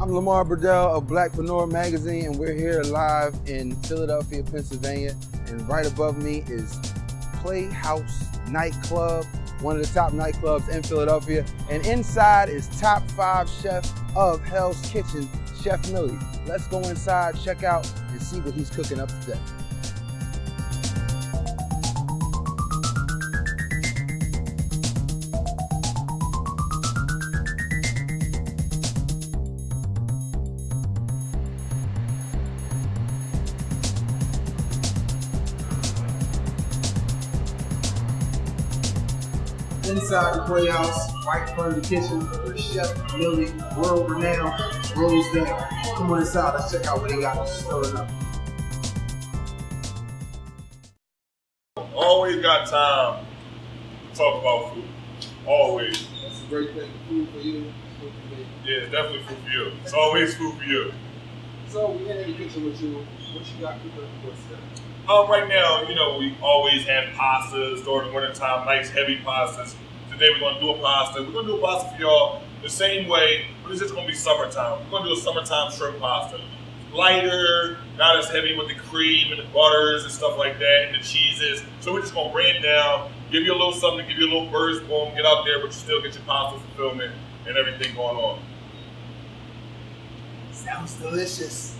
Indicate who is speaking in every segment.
Speaker 1: I'm Lamar Burdell of Blackpreneur Magazine, and we're here live in Philadelphia, Pennsylvania. And right above me is Playhouse Nightclub, one of the top nightclubs in Philadelphia. And inside is top 5 chef of Hell's Kitchen, Chef Millie. Let's go inside, check out, and see what he's cooking up today. Inside the Playhouse, right in front of the kitchen, where Chef Millie, world-renowned, rolls down. Come on inside, let's check out what they got stored up.
Speaker 2: Always got time to talk about food. Always.
Speaker 1: That's a great thing. Food for you, food for me.
Speaker 2: Yeah, it's definitely food for you. It's always food for you.
Speaker 1: So we're in the kitchen with you. What you got cooking for us today?
Speaker 2: Right now, we always have pastas during the wintertime, nice heavy pastas. Today we're going to do a pasta. We're going to do a pasta for y'all the same way, but it's just going to be summertime. We're going to do a summertime shrimp pasta. Lighter, not as heavy with the cream and the butters and stuff like that and the cheeses. So we're just going to bring it down, give you a little something, give you a little burst, boom, get out there, but you still get your pasta fulfillment and everything going on.
Speaker 1: Sounds delicious.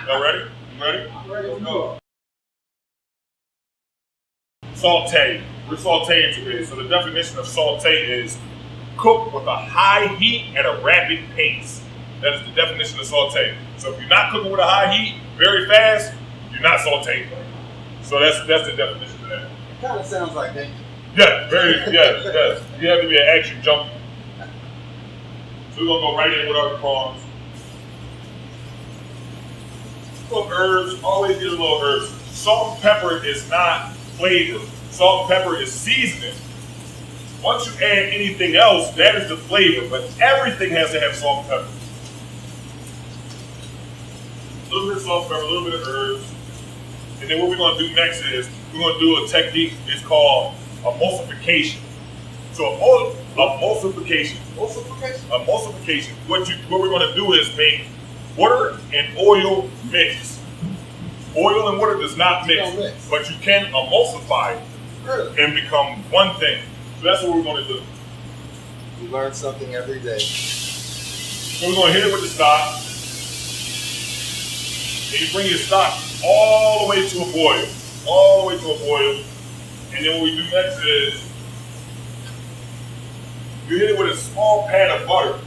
Speaker 2: Y'all ready? You ready?
Speaker 1: I'm ready.
Speaker 2: Let's go. Saute. We're sauteing today. So the definition of saute is cook with a high heat at a rapid pace. That is the definition of saute. So if you're not cooking with a high heat very fast, you're not sauteing. So that's the definition of that.
Speaker 1: It kind of sounds like that.
Speaker 2: Yes. You have to be an action junkie. So we're gonna go right in with our prawns. Little herbs, always get a little herbs. Salt and pepper is not flavor. Salt and pepper is seasoning. Once you add anything else, that is the flavor, but everything has to have salt and pepper. A little bit of salt and pepper, a little bit of herbs. And then what we're going to do next is, we're going to do a technique, it's called emulsification. So emulsification. What we're going to do is make water and oil mix. Oil and water does not mix, but you can emulsify and become one thing. So that's what we're going to do.
Speaker 1: We learn something every day.
Speaker 2: So we're going to hit it with the stock. And you bring your stock all the way to a boil. All the way to a boil. And then what we do next is, you hit it with a small pat of butter.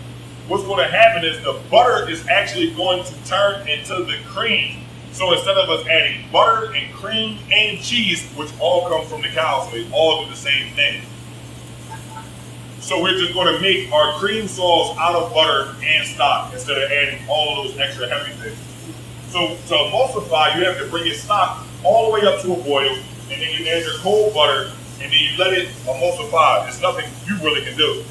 Speaker 2: What's going to happen is the butter is actually going to turn into the cream. So instead of us adding butter and cream and cheese, which all come from the cow, so they all do the same thing. So we're just going to make our cream sauce out of butter and stock instead of adding all of those extra heavy things. So to emulsify, you have to bring your stock all the way up to a boil, and then you add your cold butter, and then you let it emulsify. There's nothing you really can do.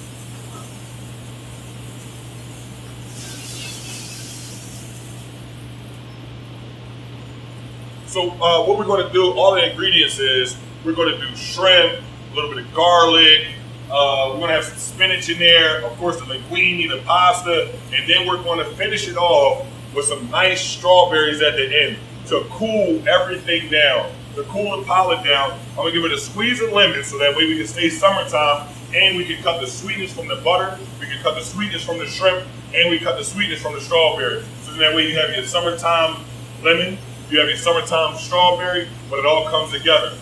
Speaker 2: So what we're going to do, all the ingredients is, we're going to do shrimp, a little bit of garlic, we're going to have some spinach in there, of course the linguine, the pasta, and then we're going to finish it off with some nice strawberries at the end to cool everything down, to cool the palate down. I'm going to give it a squeeze of lemon so that way we can stay summertime, and we can cut the sweetness from the butter, we can cut the sweetness from the shrimp, and we cut the sweetness from the strawberry. So that way you have your summertime lemon, you have your summertime strawberry, but it all comes together.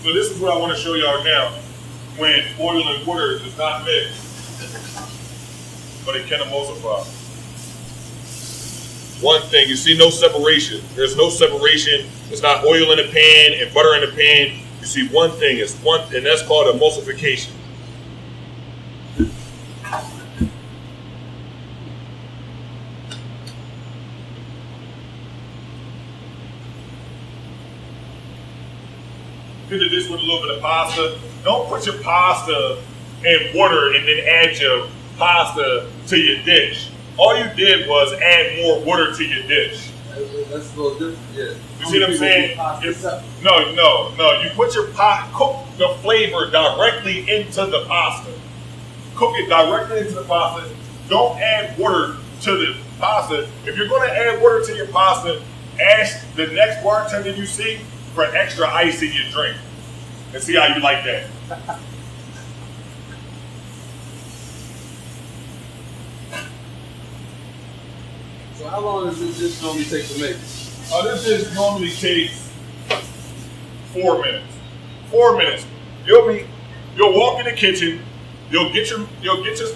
Speaker 2: So this is what I want to show y'all now, when oil and water does not mix, but it can emulsify. One thing, you see no separation. There's no separation. It's not oil in the pan and butter in the pan. You see one thing, and that's called emulsification. Finish this with a little bit of pasta. Don't put your pasta in water and then add your pasta to your dish. All you did was add more water to your dish.
Speaker 1: That's a little different, yeah.
Speaker 2: You see what I'm saying? No. You put your cook the flavor directly into the pasta. Cook it directly into the pasta. don't add water to the pasta. If you're going to add water to your pasta, ask the next bartender you see for extra ice in your drink. And see how you like that.
Speaker 1: So how long does this dish normally take to make?
Speaker 2: This dish normally takes 4 minutes. 4 minutes. You'll walk in the kitchen. You'll get your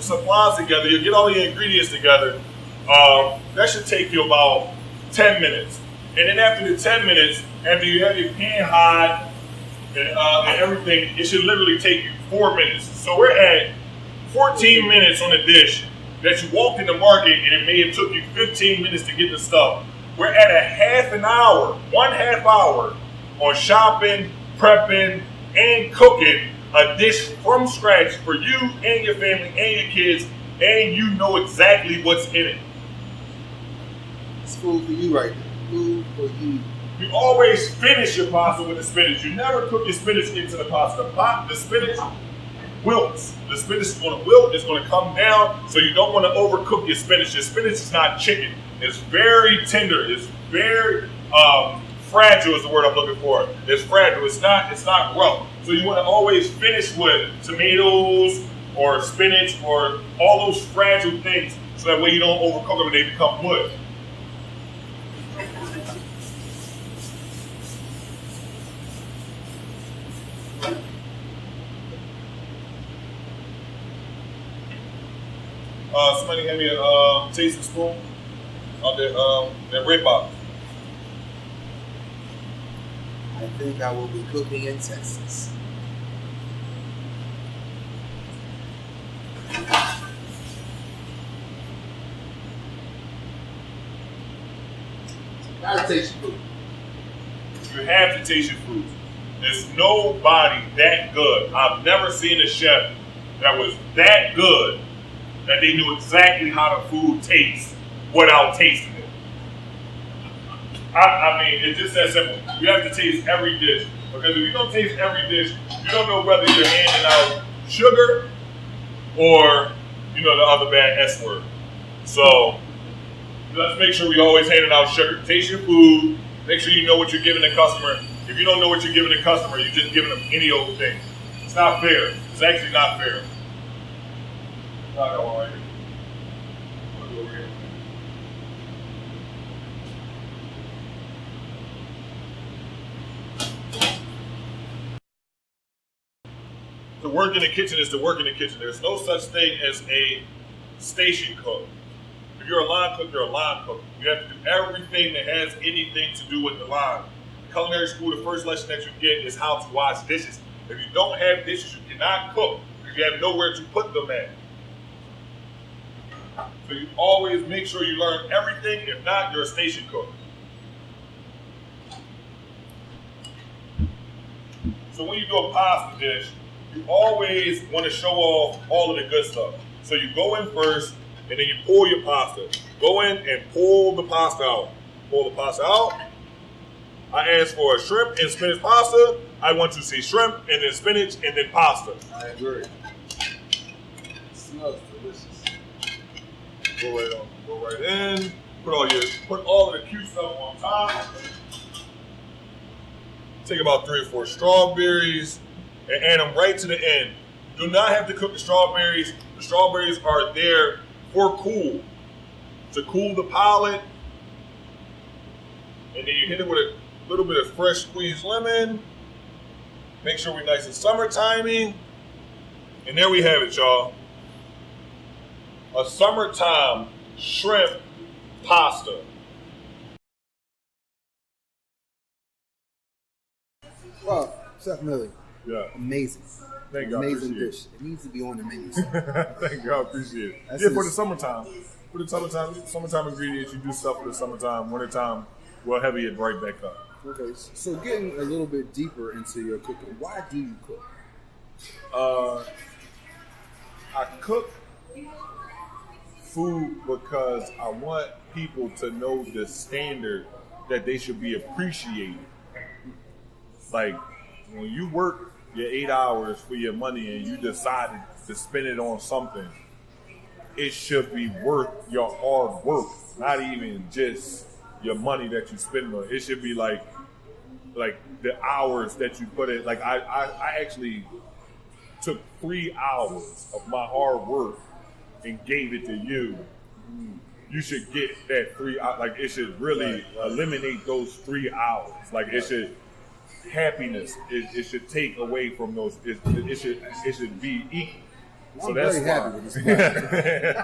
Speaker 2: supplies together. You'll get all the ingredients together. That should take you about 10 minutes. And then after the 10 minutes, after you have your pan hot and everything, it should literally take you 4 minutes. So we're at 14 minutes on the dish that you walked in the market and it may have took you 15 minutes to get the stuff. We're at a half an hour, 1/2 hour on shopping, prepping, and cooking a dish from scratch for you and your family and your kids, and you know exactly what's in it.
Speaker 1: It's food for you right now. Food for you.
Speaker 2: You always finish your pasta with the spinach. You never cook your spinach into the pasta. The spinach wilts. The spinach is going to wilt. It's going to come down, so you don't want to overcook your spinach. Your spinach is not chicken. It's very tender. It's very fragile is the word I'm looking for. It's fragile. It's not rough. So you want to always finish with tomatoes or spinach or all those fragile things, so that way you don't overcook them and they become wood. Somebody hand me a tasting spoon on that red box.
Speaker 1: I think I will be cooking in Texas. Gotta taste your food.
Speaker 2: You have to taste your food. There's nobody that good. I've never seen a chef that was that good that they knew exactly how the food tastes without tasting it. I mean, it's just that simple. You have to taste every dish, because if you don't taste every dish, you don't know whether you're handing out sugar or, the other bad S word. So let's make sure we always handing out sugar. Taste your food. Make sure you know what you're giving the customer. If you don't know what you're giving the customer, you're just giving them any old thing. It's not fair. It's actually not fair. I got one right here. I'll go over here. To work in the kitchen is to work in the kitchen. There's no such thing as a station cook. If you're a line cook, you're a line cook. You have to do everything that has anything to do with the line. In culinary school, the first lesson that you get is how to wash dishes. If you don't have dishes, you cannot cook, because you have nowhere to put them at. So you always make sure you learn everything. If not, you're a station cook. So when you do a pasta dish, you always want to show off all of the good stuff. So you go in first, and then you pull your pasta. Go in and pull the pasta out. Pull the pasta out. I asked for a shrimp and spinach pasta. I want to see shrimp and then spinach and then pasta.
Speaker 1: I agree. It smells delicious.
Speaker 2: Go right in. Put all of the cute stuff on top. Take about 3 or 4 strawberries and add them right to the end. Do not have to cook the strawberries. The strawberries are there for cool, to cool the palate. And then you hit it with a little bit of fresh squeezed lemon. Make sure we're nice and summertimey. And there we have it, y'all. A summertime shrimp pasta.
Speaker 1: Well, Chef Millie.
Speaker 2: Yeah.
Speaker 1: Amazing.
Speaker 2: Thank you.
Speaker 1: Amazing dish. It needs to be on the menu.
Speaker 2: Thank you. I appreciate it.
Speaker 1: That's
Speaker 2: For the summertime. For the summertime ingredients, you do stuff for the summertime. Wintertime, we'll heavy it right back up.
Speaker 1: Okay, so getting a little bit deeper into your cooking, why do you cook?
Speaker 2: I cook food because I want people to know the standard that they should be appreciated. Like, when you work your 8 hours for your money and you decide to spend it on something, it should be worth your hard work, not even just your money that you spend on it. It should be like the hours that you put in. Like I actually took 3 hours of my hard work and gave it to you. You should get that 3 hours. Like it should really eliminate those 3 hours. Like it should happiness. It should take away from those. It should be equal.
Speaker 1: I'm very happy with this.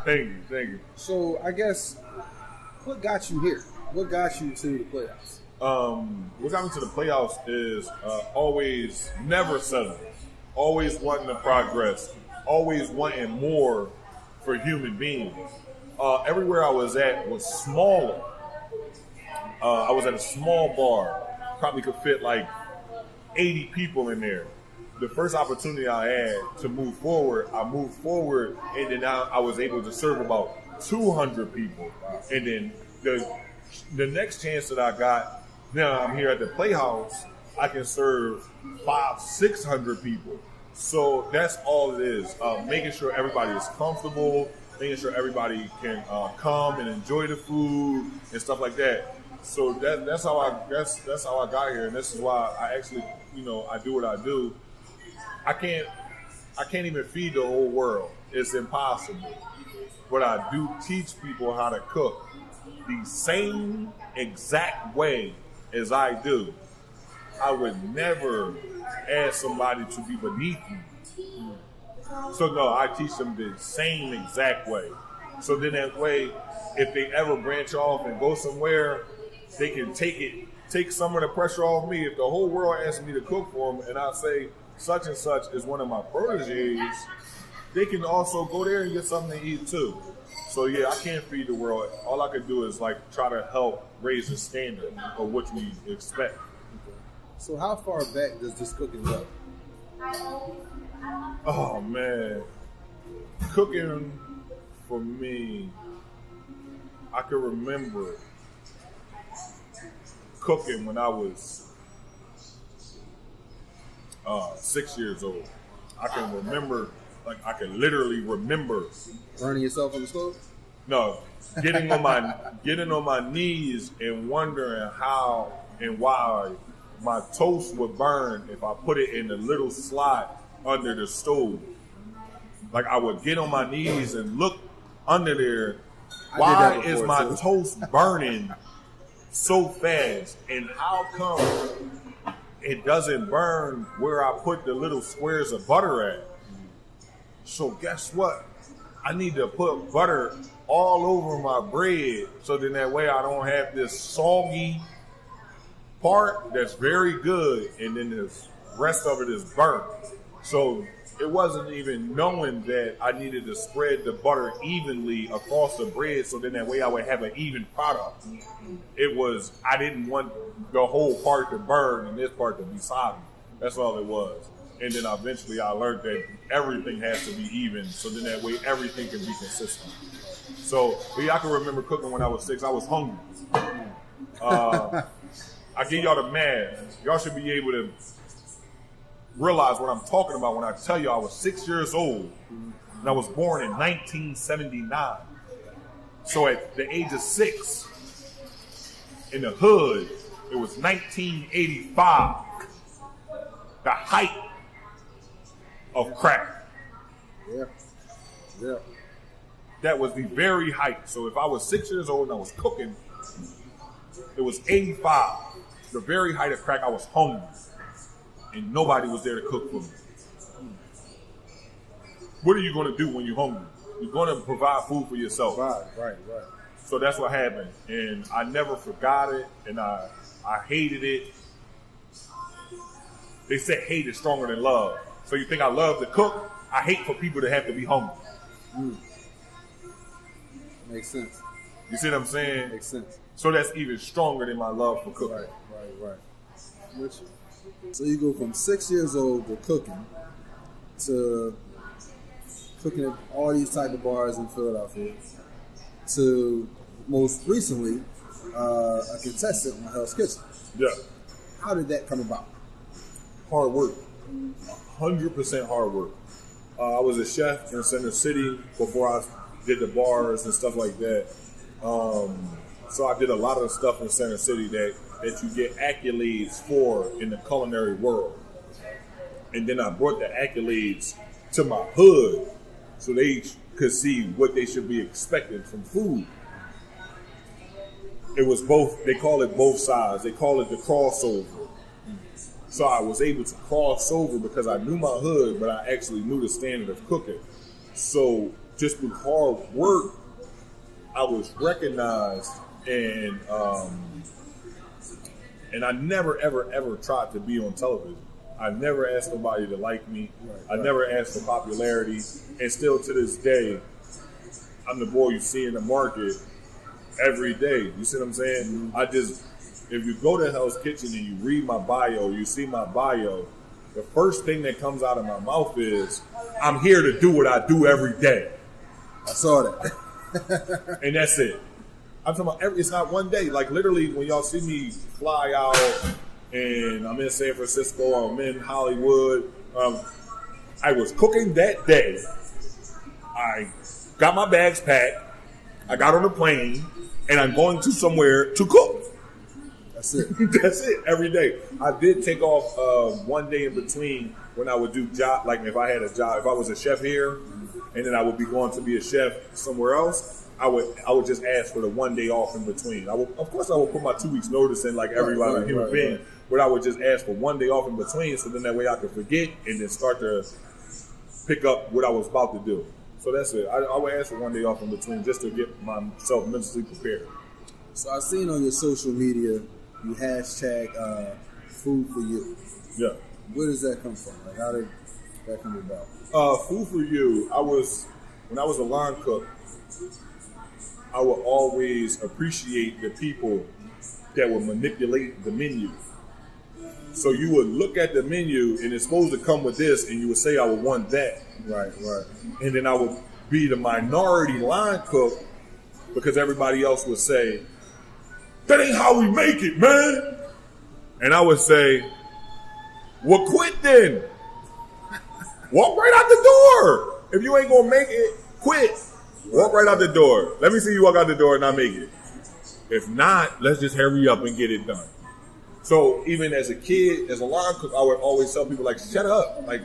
Speaker 2: Thank you.
Speaker 1: So I guess, what got you here? What got you to the playoffs?
Speaker 2: What got me to the playoffs is always never settling, always wanting to progress, always wanting more for human beings. Everywhere I was at was smaller. I was at a small bar, probably could fit like 80 people in there. The first opportunity I had to move forward, I moved forward, and then I was able to serve about 200 people. And then the next chance that I got, now I'm here at the Playhouse, I can serve 500-600 people. So that's all it is. Making sure everybody is comfortable, making sure everybody can come and enjoy the food and stuff like that. So that's how I got here, and this is why I actually, I do what I do. I can't even feed the whole world. It's impossible. But I do teach people how to cook the same exact way as I do. I would never ask somebody to be beneath me. So no, I teach them the same exact way. So then that way, if they ever branch off and go somewhere, they can take some of the pressure off me. If the whole world asks me to cook for them and I say, such and such is one of my proteges, they can also go there and get something to eat too. So yeah, I can't feed the world. All I can do is try to help raise the standard of what we expect.
Speaker 1: So how far back does this cooking go?
Speaker 2: Oh man, cooking for me, I can remember cooking when I was 6 years old. I can remember, I can literally remember
Speaker 1: burning yourself on the stove.
Speaker 2: No, getting on my knees and wondering how and why my toast would burn if I put it in the little slot under the stove. I would get on my knees and look under there. Why is my toast burning so fast? And how come it doesn't burn where I put the little squares of butter at? So guess what? I need to put butter all over my bread so then that way I don't have this soggy part that's very good and then the rest of it is burnt. So it wasn't even knowing that I needed to spread the butter evenly across the bread so then that way I would have an even product. It was, I didn't want the whole part to burn and this part to be soggy. That's all it was. And then eventually I learned that everything has to be even so then that way everything can be consistent. So yeah, I can remember cooking when I was 6. I was hungry. I give y'all the math. Y'all should be able to realize what I'm talking about when I tell you I was 6 years old and I was born in 1979. So at the age of 6, in the hood, it was 1985, the height of crack.
Speaker 1: Yeah.
Speaker 2: That was the very height. So if I was 6 years old and I was cooking, it was 85, the very height of crack. I was hungry. And nobody was there to cook for me. What are you going to do when you're hungry? You're going to provide food for yourself.
Speaker 1: Right.
Speaker 2: So that's what happened. And I never forgot it. And I hated it. They said hate is stronger than love. So you think I love to cook? I hate for people to have to be hungry.
Speaker 1: Makes sense.
Speaker 2: You see what I'm saying?
Speaker 1: Makes sense.
Speaker 2: So that's even stronger than my love for cooking.
Speaker 1: Right. So you go from 6 years old to cooking at all these type of bars in Philadelphia to most recently a contestant on Hell's Kitchen.
Speaker 2: Yeah.
Speaker 1: How did that come about?
Speaker 2: Hard work. 100% hard work. I was a chef in Center City before I did the bars and stuff like that. So I did a lot of stuff in Center City that you get accolades for in the culinary world. And then I brought the accolades to my hood so they could see what they should be expecting from food. It was both, they call it both sides. They call it the crossover. So I was able to cross over because I knew my hood, but I actually knew the standard of cooking. So just with hard work, I was recognized, and I never, ever, ever tried to be on television. I never asked nobody to like me. I never asked for popularity. And still to this day, I'm the boy you see in the market every day. You see what I'm saying? If you go to Hell's Kitchen and you read my bio, you see my bio, the first thing that comes out of my mouth is, I'm here to do what I do every day.
Speaker 1: I saw that.
Speaker 2: And that's it. I'm talking about it's not one day. Like literally when y'all see me fly out and I'm in San Francisco or I'm in Hollywood, I was cooking that day. I got my bags packed. I got on a plane and I'm going to somewhere to cook.
Speaker 1: That's it.
Speaker 2: That's it. Every day. I did take off one day in between when I would do job. Like if I had a job, if I was a chef here, and then I would be going to be a chef somewhere else, I would just ask for the one day off in between. Of course, I would put my 2 weeks notice in like every human being, but I would just ask for one day off in between, so then that way I could forget and then start to pick up what I was about to do. So that's it. I would ask for one day off in between just to get myself mentally prepared.
Speaker 1: So I've seen on your social media, you hashtag food for you.
Speaker 2: Yeah.
Speaker 1: Where does that come from? Like, how did that come about?
Speaker 2: Food for you. When I was a line cook, I would always appreciate the people that would manipulate the menu. So you would look at the menu and it's supposed to come with this, and you would say, I would want that.
Speaker 1: Right.
Speaker 2: And then I would be the minority line cook because everybody else would say, that ain't how we make it, man. And I would say, well, quit then. Walk right out the door. If you ain't gonna make it, quit. Walk right out the door. Let me see you walk out the door and not make it. If not, let's just hurry up and get it done. So even as a kid, as a line cook, I would always tell people like, shut up. Like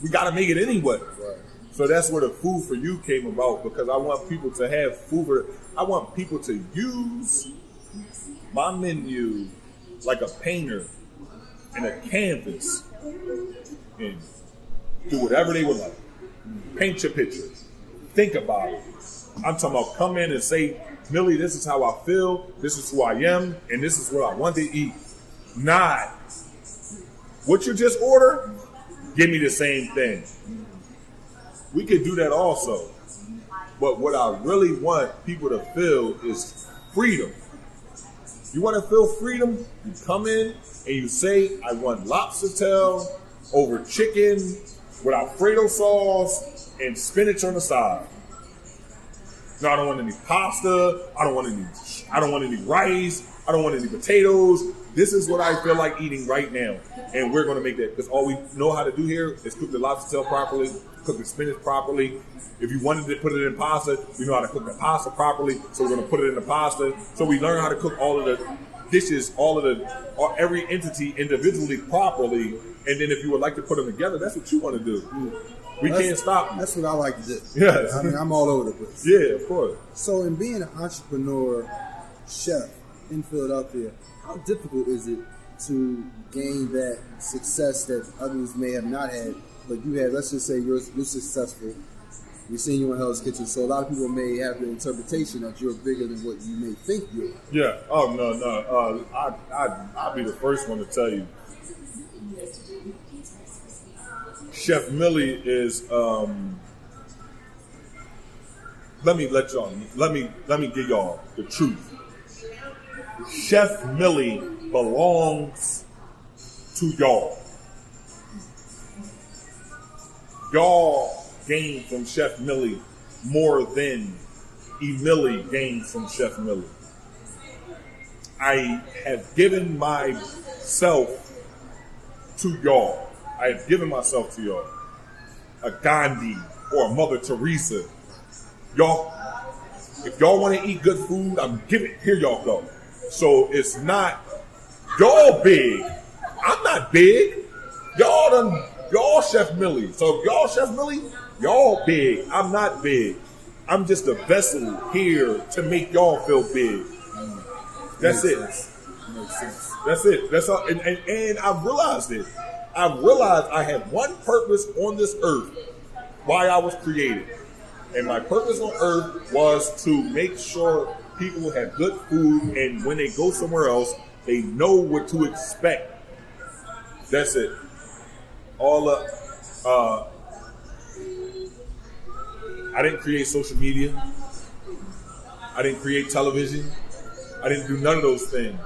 Speaker 2: we gotta make it anyway. Right. So that's where the food for you came about, because I want people to have I want people to use my menu like a painter and a canvas and do whatever they would like. Paint your picture. Think about it. I'm talking about come in and say, Millie, this is how I feel, this is who I am, and this is what I want to eat. Not what you just ordered, give me the same thing. We could do that also. But what I really want people to feel is freedom. You want to feel freedom? You come in and you say, I want lobster tail over chicken with Alfredo sauce and spinach on the side. No, I don't want any pasta. I don't want any rice. I don't want any potatoes. This is what I feel like eating right now. And we're going to make that, because all we know how to do here is cook the lobster tail properly, cook the spinach properly. If you wanted to put it in pasta, we know how to cook the pasta properly, so we're going to put it in the pasta. So we learn how to cook all of the dishes, every entity individually properly. And then if you would like to put them together, that's what you want to do. We can't stop.
Speaker 1: That's what I like to do.
Speaker 2: Yes.
Speaker 1: I mean, I'm all over the place.
Speaker 2: Yeah, of course.
Speaker 1: So in being an entrepreneur chef in Philadelphia, how difficult is it to gain that success that others may have not had, but you had? Let's just say you're successful. We've seen you in Hell's Kitchen, so a lot of people may have the interpretation that you're bigger than what you may think you are.
Speaker 2: Yeah. Oh, no. I'll be the first one to tell you. Chef Millie is. Let me give y'all the truth. Chef Millie belongs to y'all. Y'all gain from Chef Millie more than Emily gained from Chef Millie. I have given myself to y'all. I have given myself to y'all. a Gandhi or a Mother Teresa. Y'all, if y'all want to eat good food, I'm giving it. Here y'all go. So it's not, y'all big. I'm not big. Y'all Chef Millie. So if y'all Chef Millie, y'all big. I'm not big. I'm just a vessel here to make y'all feel big. That's it.
Speaker 3: Makes sense.
Speaker 2: That's it. That's all. And I've realized it. I've realized I had one purpose on this earth why I was created. And my purpose on earth was to make sure people have good food, and when they go somewhere else, they know what to expect. That's it. All up. I didn't create social media. I didn't create television. I didn't do none of those things.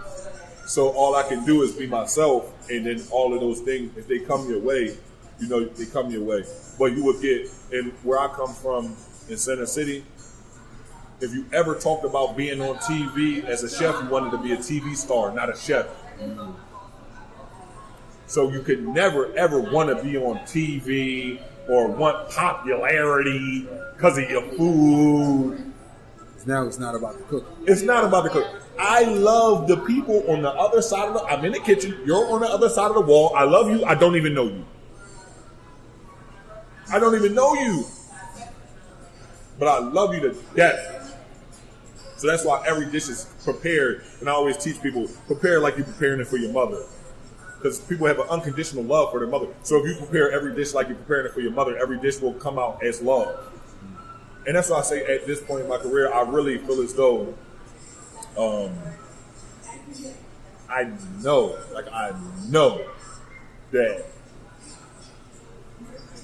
Speaker 2: So all I can do is be myself, and then all of those things, if they come your way, you know, they come your way. But you would get, and where I come from in Center City, if you ever talked about being on TV as a chef, you wanted to be a TV star, not a chef. Mm-hmm. So you could never, ever want to be on TV or want popularity because of your food.
Speaker 3: Now it's not about the cooking.
Speaker 2: It's not about the cooking. I love the people on the other side of the, I'm in the kitchen, you're on the other side of the wall, I love you, I don't even know you. I don't even know you. But I love you to death. So that's why every dish is prepared, and I always teach people, prepare like you're preparing it for your mother. Because people have an unconditional love for their mother. So if you prepare every dish like you're preparing it for your mother, every dish will come out as love. And that's why I say at this point in my career, I really feel as though I know that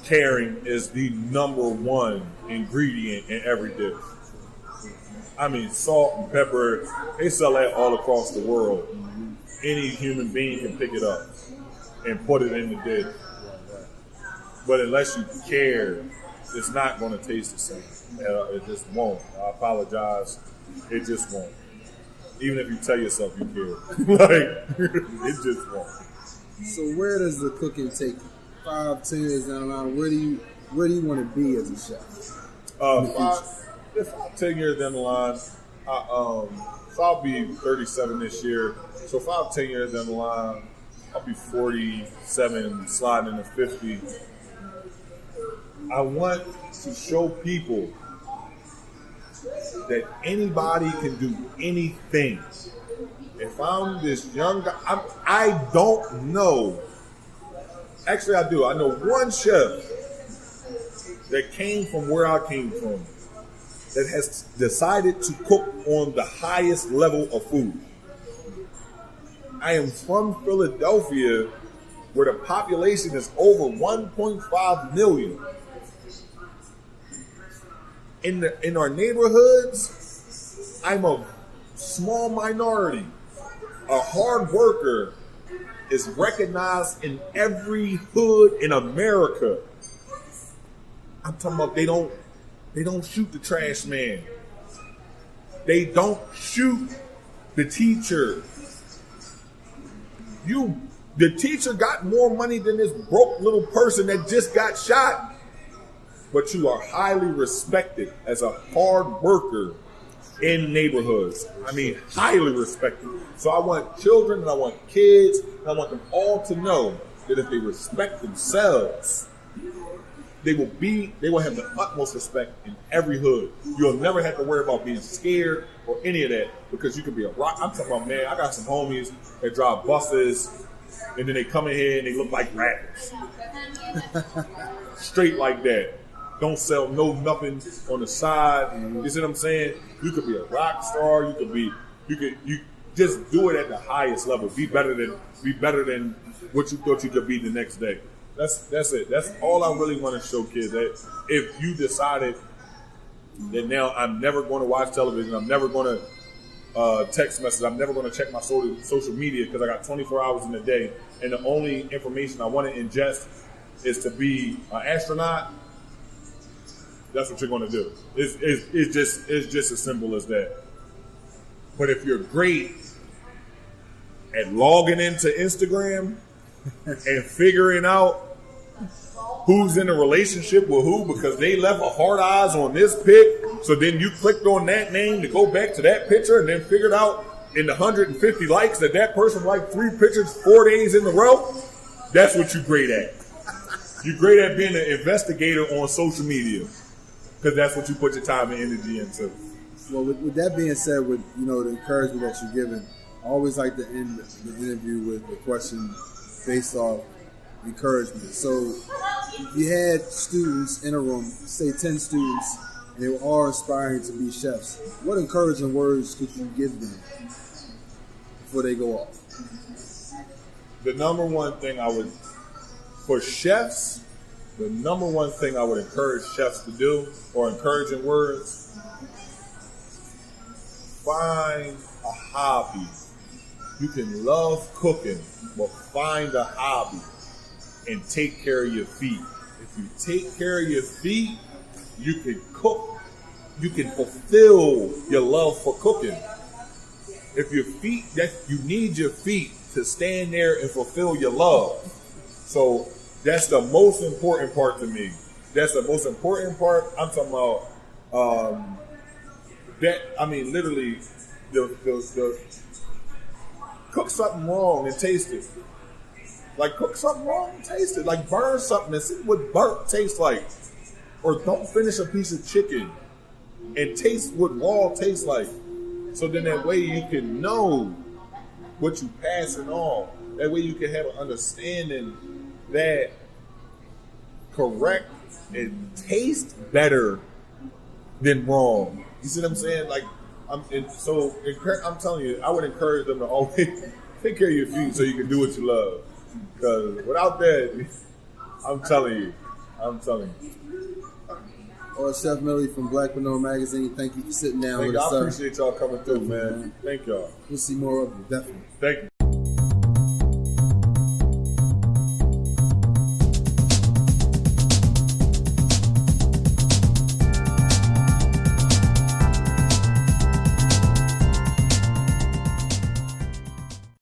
Speaker 2: caring is the number one ingredient in every dish. I mean, salt and pepper, they sell that all across the world. Any human being can pick it up and put it in the dish. But unless you care, it's not going to taste the same. It just won't. I apologize. It just won't. Even if you tell yourself you care. Like, it just won't.
Speaker 3: So where does the cooking take you? 5, 10 years down the line, where do you want to be as a chef?
Speaker 2: 5, 10 years down the line, so I'll be 37 this year. So 5, 10 years down the line, I'll be 47, sliding into 50. I want to show people that anybody can do anything. If I'm this young guy, I don't know. Actually, I do. I know one chef that came from where I came from that has decided to cook on the highest level of food. I am from Philadelphia, where the population is over 1.5 million. In our neighborhoods, I'm a small minority. A hard worker is recognized in every hood in America. I'm talking about they don't shoot the trash man. They don't shoot the teacher. The teacher got more money than this broke little person that just got shot. But you are highly respected as a hard worker in neighborhoods. I mean, highly respected. So I want children and I want kids and I want them all to know that if they respect themselves, they will have the utmost respect in every hood. You'll never have to worry about being scared or any of that because you can be a rock. I'm talking about, man, I got some homies that drive buses and then they come in here and they look like rappers. Straight like that. Don't sell nothing on the side. You see what I'm saying? You could be a rock star. You just do it at the highest level. Be better than what you thought you could be the next day. That's it. That's all I really want to show kids. That if you decided that now I'm never going to watch television, I'm never going to text message, I'm never going to check my social media because I got 24 hours in a day, and the only information I want to ingest is to be an astronaut. That's what you're going to do. It's just as simple as that. But if you're great at logging into Instagram and figuring out who's in a relationship with who because they left a hard eyes on this pic. So then you clicked on that name to go back to that picture and then figured out in the 150 likes that person liked 3 pictures 4 days in a row. That's what you're great at. You're great at being an investigator on social media because that's what you put your time and energy into.
Speaker 3: Well, with that being said, with the encouragement that you're giving, I always like to end the interview with a question based off encouragement. So, if you had students in a room, say 10 students, and they were all aspiring to be chefs, what encouraging words could you give them before they go off?
Speaker 2: The number one thing for chefs, the number one thing I would encourage chefs to do, or encouraging words, find a hobby. You can love cooking, but find a hobby and take care of your feet. If you take care of your feet, you can cook. You can fulfill your love for cooking. If your feet, you need your feet to stand there and fulfill your love. So that's the most important part to me. That's the most important part. I'm talking about literally the cook something wrong and taste it. Like cook something wrong and taste it. Like burn something and see what burnt tastes like. Or don't finish a piece of chicken and taste what raw tastes like. So then that way you can know what you're passing on. That way you can have an understanding that correct and taste better than wrong. You see what I'm saying? Like, I'm telling you, I would encourage them to always take care of your feet so you can do what you love. Because without that, I'm telling you.
Speaker 3: Well, Chef Millie from Blackpreneur Magazine, thank you for sitting down with us.
Speaker 2: I appreciate y'all coming through, man. Thank y'all.
Speaker 3: We'll see more of you, definitely.
Speaker 2: Thank you.